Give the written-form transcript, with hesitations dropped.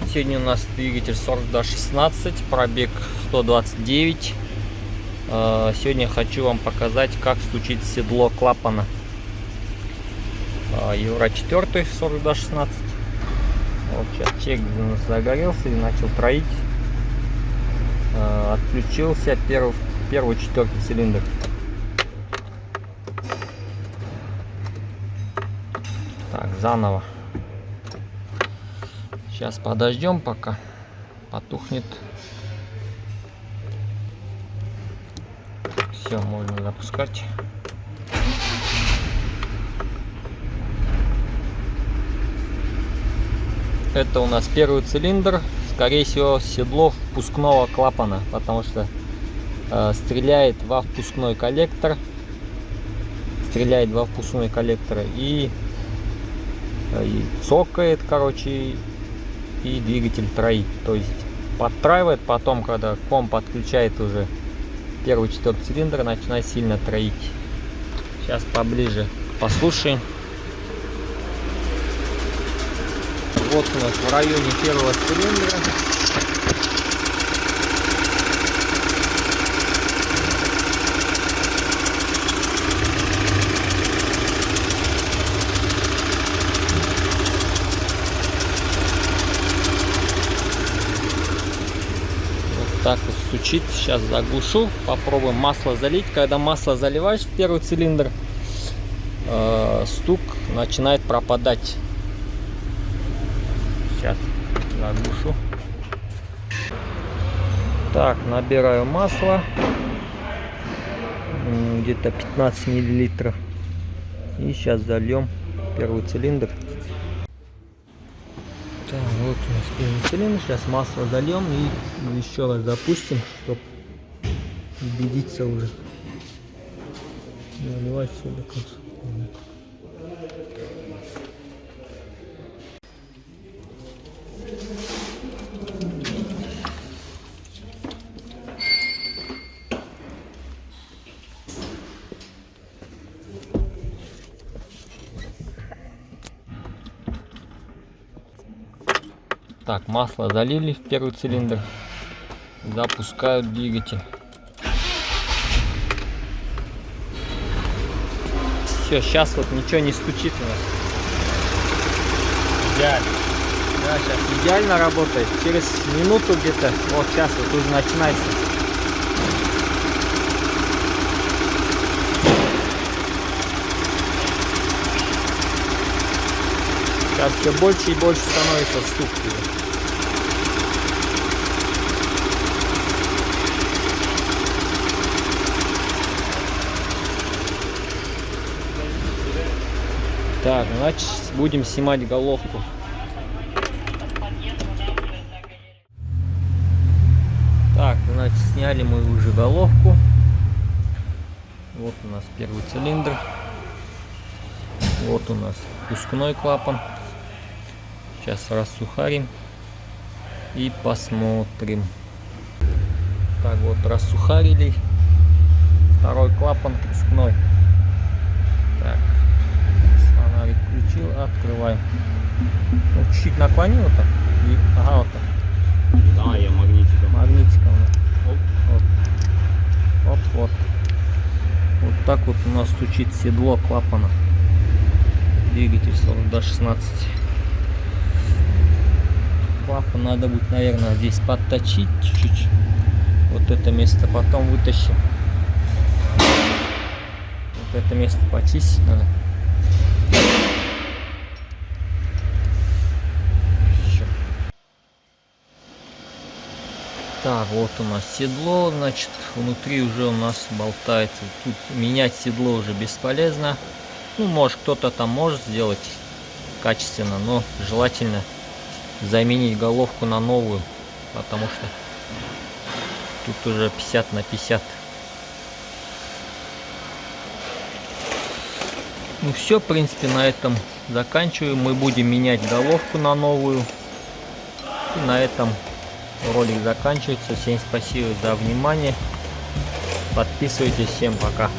привет! Сегодня у нас двигатель 40-16, пробег 129. Сегодня хочу вам показать, как стучить седло клапана Евро 4 40-16. Вот сейчас чек загорелся и начал троить. Отключился первый четвертый цилиндр. Так, заново. Сейчас подождем, пока потухнет. Все, можно запускать. Это у нас первый цилиндр, скорее всего седло впускного клапана, потому что стреляет во впускной коллектор, и цокает, короче, и двигатель троит, то есть подтраивает. Потом, когда комп отключает уже первый четвертый цилиндр, начинает сильно троить. Сейчас поближе послушаем. Вот у нас в районе первого цилиндра. Так вот стучит. Сейчас заглушу, попробуем масло залить. Когда масло заливаешь в первый цилиндр, стук начинает пропадать. Сейчас заглушу. Так, набираю масло, где-то 15 миллилитров, и сейчас зальем первый цилиндр. Так, вот у нас первый цилиндр. Сейчас масло зальем и еще раз запустим, чтобы убедиться уже. Наливать все до конца. Так, масло залили в первый цилиндр. Запускают двигатель. Все, сейчас вот ничего не стучит у нас. Идеально. Да, сейчас идеально работает. Через минуту где-то, вот сейчас вот уже начинается. Сейчас все больше и больше становится стук. Так, значит, будем снимать головку. Так, значит, сняли мы уже головку. Вот у нас первый цилиндр. Вот у нас впускной клапан. Сейчас рассухарим и посмотрим. Так, вот рассухарили. Второй клапан впускной. Так, фонарик включил, открываем. Ну, чуть-чуть наклонил так. И, ага, вот так. Да, я магнитиком. Магнитиком. Вот. Вот так вот у нас стучит седло клапана. Двигатель 40-16. Клапан надо будет, наверное, здесь подточить чуть-чуть. Вот это место потом вытащим. Вот это место почистить надо. Еще. Так, вот у нас седло, значит, внутри уже у нас болтается. Тут менять седло уже бесполезно. Ну, может, кто-то там может сделать качественно, но желательно заменить головку на новую, потому что тут уже 50 на 50. Ну все, в принципе, на этом заканчиваем. Мы будем менять головку на новую. И на этом ролик заканчивается. Всем спасибо за внимание. Подписывайтесь. Всем пока.